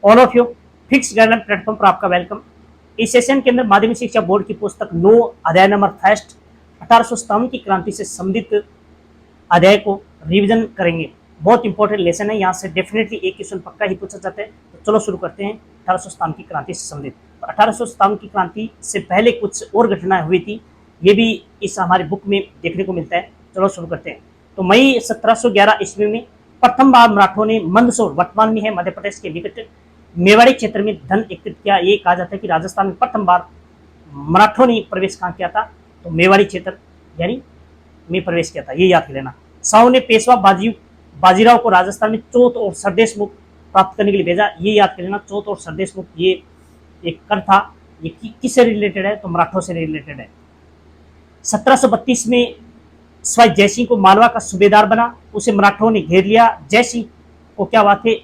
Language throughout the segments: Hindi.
All of you. Fix guideline platform पर आपका वेलकम। इस सेशन के अंदर माध्यमिक शिक्षा बोर्ड की पुस्तक 9 अध्याय नंबर फर्स्ट 1857 की क्रांति से संबंधित अध्याय को रिवीजन करेंगे। बहुत इंपॉर्टेंट लेसन है, यहाँ से डेफिनेटली एक क्वेश्चन पक्का ही पूछा जाता है। तो चलो शुरू करते हैं 1857 की क्रांति से संबंधित। 1857 की क्रांति से पहले कुछ और घटनाएं हुई थी, ये भी इस हमारी बुक में देखने को मिलता है। चलो शुरू करते हैं। तो मई 1711 ईस्वी में प्रथम बार मराठों ने मंदसौर, वर्तमान में है मध्य प्रदेश के निकट, मेवाड़ी क्षेत्र में धन एकत्रित किया। ये कहा जाता है कि राजस्थान में प्रथम बार मराठों ने प्रवेश कहाँ किया था, तो मेवाड़ी क्षेत्र यानी में प्रवेश किया था, ये याद कर लेना। साहू ने पेशवा बाजीराव को राजस्थान में चौथ और सरदेश मुख प्राप्त करने के लिए भेजा, ये याद कर लेना। चौथ और सरदेश मुख ये एक कर था, ये किससे रिलेटेड है, तो मराठों से रिलेटेड है। 1732 में स्वाई जयसिंह को मालवा का सूबेदार बना, उसे मराठों ने घेर लिया। जयसिंह को क्या बात है,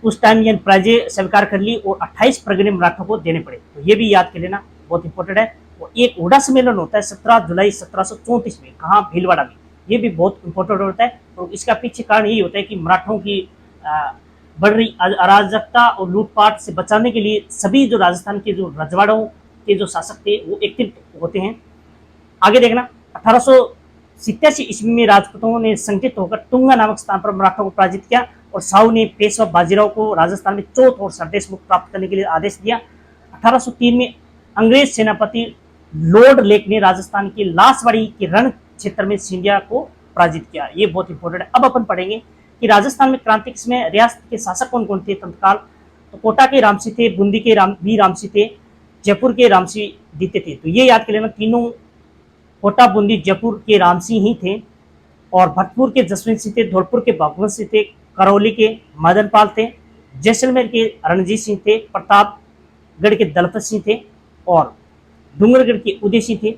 उस टाइम यानी पराजय स्वीकार कर ली और 28 परगने मराठों को देने पड़े, तो ये भी याद कर लेना, बहुत इंपॉर्टेंट है। और एक हुडा सम्मेलन होता है 17 जुलाई 1734 में, कहाँ, भीलवाड़ा में, ये भी बहुत इंपॉर्टेंट होता है। और इसका पीछे कारण यही होता है कि मराठों की बढ़ रही अराजकता और लूटपाट से बचाने के लिए सभी जो राजस्थान के जो रजवाड़ों के जो शासक थे वो एकत्रित होते हैं। आगे देखना, 1887 ईस्वी में राजपूतों ने संगठित होकर टुंगा नामक स्थान पर मराठों को पराजित किया और साहू ने पेशवा बाजीराव को राजस्थान में चौथ और सरदेश मुक्त प्राप्त करने के लिए आदेश दिया। 1803 में अंग्रेज सेनापति लॉर्ड लेक ने राजस्थान की लासवाड़ी के रण क्षेत्र में सिंधिया को पराजित किया, ये बहुत इंपॉर्टेंट है। अब अपन पढ़ेंगे कि राजस्थान में क्रांति के समय रियासत के शासक कौन कौन थे तत्काल, तो कोटा के रामसिंह थे, बूंदी के बी रामसिंह थे, जयपुर के रामसिंह द्वितीय थे। तो ये याद कर लेना, तीनों कोटा, बूंदी, जयपुर के रामसिंह ही थे। और भरतपुर के जसवंत सिंह थे, धौलपुर के भगवंत सिंह थे, करौली के मदनपाल थे, जैसलमेर के रणजीत सिंह थे, प्रतापगढ़ के दलपत सिंह थे और डूंगरगढ़ के उदय सिंह थे।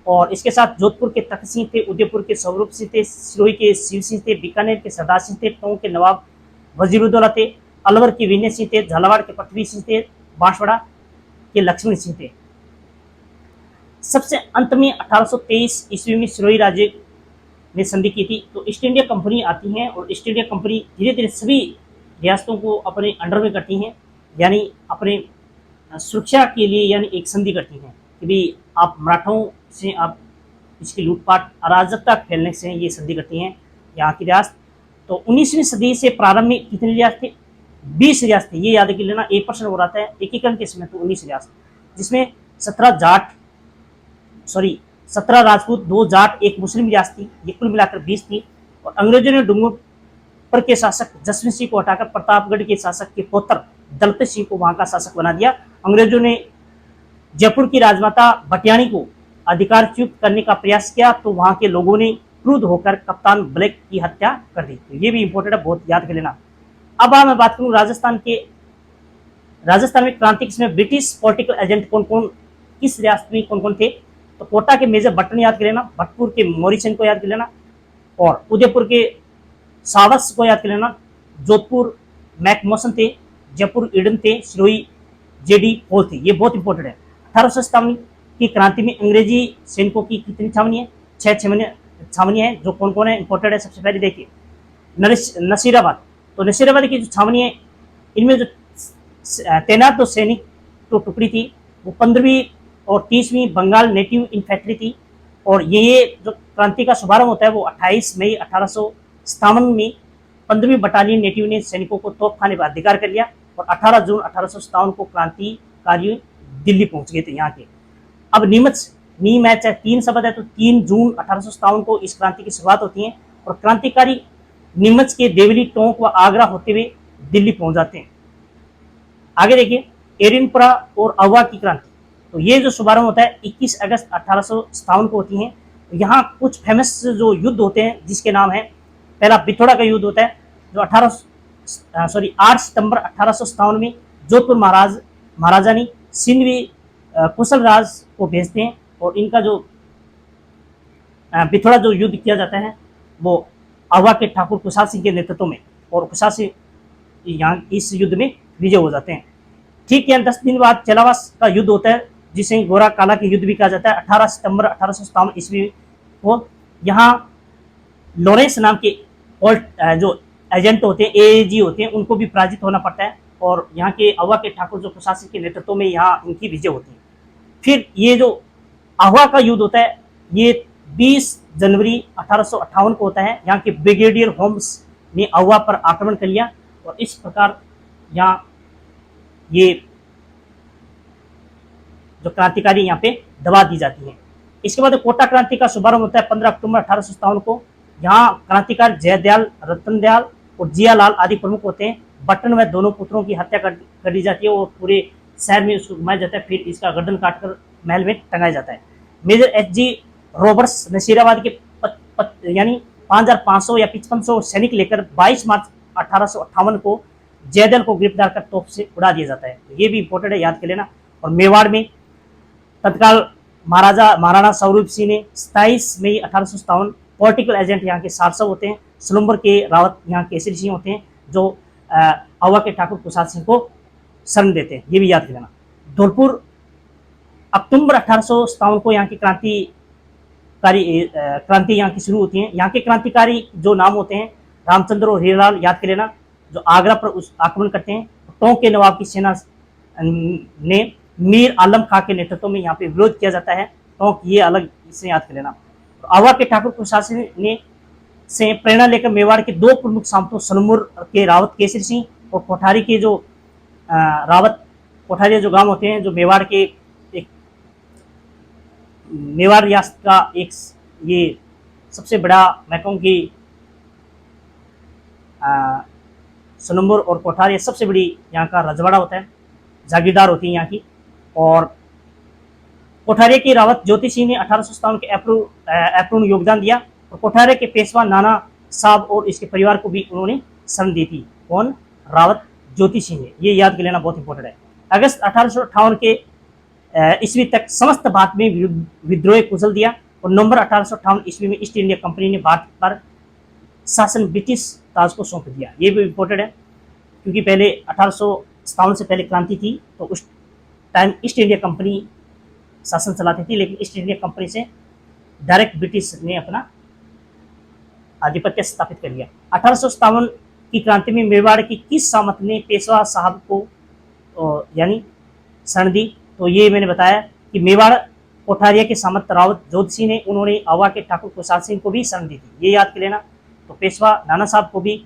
और इसके साथ जोधपुर के तख्त सिंह थे, उदयपुर के स्वरूप सिंह थे, सिरोही के शिव सिंह थे, बीकानेर के सरदार सिंह थे, टोंक के नवाब वजीरुद्दौला थे, अलवर के विनय सिंह थे, झालावाड़ के पृथ्वी सिंह थे, बांसवाड़ा के लक्ष्मण सिंह थे। सबसे अंत में 1823 ईस्वी में सिरोही राज्य ने संधि की थी। तो ईस्ट इंडिया कंपनी आती है और ईस्ट इंडिया कंपनी धीरे धीरे सभी रियासतों को अपने अंडर में करती हैं, यानी अपने सुरक्षा के लिए यानी एक संधि करती हैं कि भाई आप मराठों से आप इसकी लूटपाट अराजकता फैलने से ये संधि करती हैं यहाँ की रियासत। तो 19वीं सदी से प्रारंभ में कितनी रियासत थे, 20 रियासत थे, ये याद कर लेना। 1% हो रहा था एकीकरण के समय, तो 19 रियासत, जिसमें 17 राजपूत, 2 जाट, 1 मुस्लिम रियासत थी, ये कुल मिलाकर 20 थी। और अंग्रेजों ने डूंगरपुर के शासक जसवंत सिंह को हटाकर प्रतापगढ़ के शासक के पुत्र दलपत सिंह को वहां का शासक बना दिया। अंग्रेजों ने जयपुर की राजमाता भटियाणी को अधिकारच्युत करने का प्रयास किया, तो वहां के लोगों ने क्रुद्ध होकर कप्तान ब्लैक की हत्या कर दी। तो ये भी इंपॉर्टेंट है, बहुत याद कर लेना। अब मैं बात करूं राजस्थान में क्रांति के समय ब्रिटिश पॉलिटिकल एजेंट कौन कौन, किस रियासत में कौन कौन थे, तो कोटा के मेजर बटन याद कर लेना, भरतपुर के मोरिसन को याद कर लेना, और उदयपुर के सावस को याद कर लेना, जोधपुर मैकमोसन थे, जयपुर ईडन थे, सिरोही जेडी होल थे, ये बहुत इंपॉर्टेंट है। 1857 की क्रांति में अंग्रेजी सैनिकों की कितनी छावनी है, 6 छावनियां हैं, जो कौन कौन है इंपॉर्टेंट है। सबसे पहले देखिए नसीराबाद, तो नसीराबाद की जो छावनी है, इनमें जो तैनात जो सैनिक तो टुकड़ी थी वो 15वीं और 30वीं बंगाल नेटिव इन्फेंट्री थी। और ये जो क्रांति का शुभारंभ होता है वो 28 मई 1857 में 15वीं बटालियन नेटिव ने सैनिकों को तोपखाने पर अधिकार कर लिया और 18 जून 1857 को क्रांतिकारी दिल्ली पहुंच गए थे यहाँ के। अब नी मैच है, 3 शब्द है, तो 3 जून 1857 को इस क्रांति की शुरुआत होती है और क्रांतिकारी नीमच के देवली, टोंक व आगरा होते हुए दिल्ली पहुंच जाते हैं। आगे देखिए एरिनपुरा और अवा की क्रांति, तो ये जो शुभारंभ होता है 21 अगस्त 1857 को होती है। यहाँ कुछ फेमस जो युद्ध होते हैं जिसके नाम है, पहला बिथोड़ा का युद्ध होता है जो 8 सितंबर 1857 में जोधपुर महाराजा ने सिंधवी कुशल राज को भेजते हैं और इनका जो बिथोड़ा जो युद्ध किया जाता है वो अवा के ठाकुर कुशाल सिंह के नेतृत्व में, और कुशाल सिंह यहाँ इस युद्ध में विजय हो जाते हैं। ठीक है, 10 दिन बाद चलावास का युद्ध होता है जिसे गोरा काला के युद्ध भी कहा जाता है। 18 सितंबर 1857 ईस्वी को यहाँ लॉरेंस नाम के जो एजेंट होते हैं, एएजी होते हैं, उनको भी पराजित होना पड़ता है। और यहाँ के अवा के ठाकुर जो प्रशासन के नेतृत्व में यहाँ इनकी विजय होती है। फिर ये जो अहवा का युद्ध होता है ये 20 जनवरी 1858 को होता है। यहाँ के ब्रिगेडियर होम्स ने अहवा पर आक्रमण कर लिया और इस प्रकार यहाँ ये जो क्रांतिकारी यहाँ पे दबा दी जाती है। इसके बाद कोटा क्रांति का शुभारंभ होता है 15 अक्टूबर 1857 को। यहाँ क्रांतिकारी जयदयाल, रतन दयाल और जियालाल आदि प्रमुख होते हैं। बटन में दोनों पुत्रों की हत्या कर दी जाती है और पूरे शहर में उसको घुमाया जाता है। फिर इसका गर्दन काटकर महल में टंगाया जाता है। Major H.G.. रॉबर्ट्स नसीराबाद के यानी 5500 या 5500 सैनिक लेकर 22 मार्च 1858 को जयदल को गिरफ्तार कर तोप से उड़ा दिया जाता है। ये भी इंपॉर्टेंट है, याद कर लेना। और मेवाड़ में तत्काल महाराणा स्वरूप सिंह ने 27 मई 1857 पॉलिटिकल एजेंट यहाँ के सारसव होते हैं। सलुम्बर के रावत यहाँ केसरी सिंह होते हैं जो अवा के ठाकुर कुशाल सिंह को शरण देते हैं। ये भी याद कर लेना। धौलपुर अक्टूबर 1857 को यहाँ की क्रांति यहाँ की शुरू होती है। यहाँ के क्रांतिकारी जो नाम होते हैं रामचंद्र और हीरालाल, याद कर लेना, जो आगरा पर उस आक्रमण करते हैं। टोंक के नवाब की सेना ने मीर आलम खां के नेतृत्व में यहाँ पे विरोध किया जाता है। टोंक ये अलग, इसे याद कर लेना। तो अवा के ठाकुर कुशासन ने से प्रेरणा लेकर मेवाड़ के दो प्रमुख सामंतों सलमुर के रावत केसरी सिंह और कोठारी के जो रावत कोठारी जो गांव होते हैं, जो मेवाड़ के एक मेवाड़ रियासत का एक ये सबसे बड़ा, मैं कहूँ कि सलमुर और कोठारी सबसे बड़ी यहाँ का रजवाड़ा होता है, जागीरदार होती है यहाँ की। और कोठारी के रावत ज्योति सिंह ने 1857 के अपूर्ण योगदान दिया और कोठारी के पेशवा नाना साहब और इसके परिवार को भी उन्होंने शरण दी थी। कौन? रावत ज्योति सिंह ने। ये याद कर लेना, बहुत इंपॉर्टेंट है। अगस्त 1858 के ईस्वी तक समस्त भारत में विद्रोह कुचल दिया और नवंबर 1858 ईस्वी में ईस्ट इंडिया कंपनी ने भारत पर शासन ब्रिटिश ताज को सौंप दिया। ये भी इंपॉर्टेंट है क्योंकि पहले 1857 से पहले क्रांति थी तो उस टाइम ईस्ट इंडिया कंपनी शासन चलाती थी, लेकिन ईस्ट इंडिया कंपनी से डायरेक्ट ब्रिटिश ने अपना आधिपत्य स्थापित कर लिया। 1857 की क्रांति में मेवाड़ की किस सामंत ने पेशवा साहब को यानी शरण दी? तो ये मैंने बताया कि मेवाड़ कोठारिया के सामंत रावत जोध सिंह ने, उन्होंने अवा के ठाकुर कुशाल सिंह को भी शरण दी थी। ये याद कर लेना। तो पेशवा नाना साहब को भी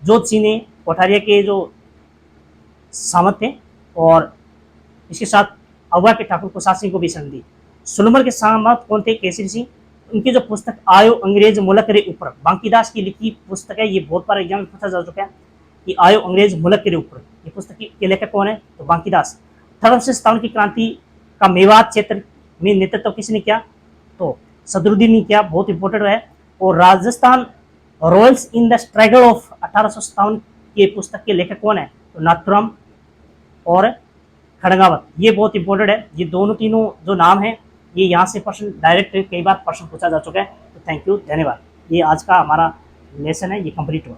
जोध सिंह ने कोठारिया के जो सामंत थे और इसके साथ अवा के ठाकुर कुशाल सिंह को भी शरण दी। सुलमर के सामंत कौन थे? केसरी सिंह। उनकी जो पुस्तक आयो अंग्रेज मुल्क रे ऊपर, बांकीदास की लिखी पुस्तक है। ये बहुत बार एग्जाम में पूछा जा चुका है कि आयो अंग्रेज मुल्क रे ऊपर, ये पुस्तक के लेखक कौन है? तो बांकीदास। 1857 की क्रांति का मेवात क्षेत्र में नेतृत्व किसने किया? तो सदरुद्दीन ने किया, बहुत इंपॉर्टेंट है। और Rajasthan Royals in the struggle of 1857 के पुस्तक के लेखक कौन है? तो नाथुराम और खड़गावत। ये बहुत इंपॉर्टेंट है। ये दोनों तीनों जो नाम है ये यहाँ से प्रश्न डायरेक्ट कई बार प्रश्न पूछा जा चुका है। तो थैंक यू, धन्यवाद। ये आज का हमारा लेसन है, ये कंप्लीट हुआ।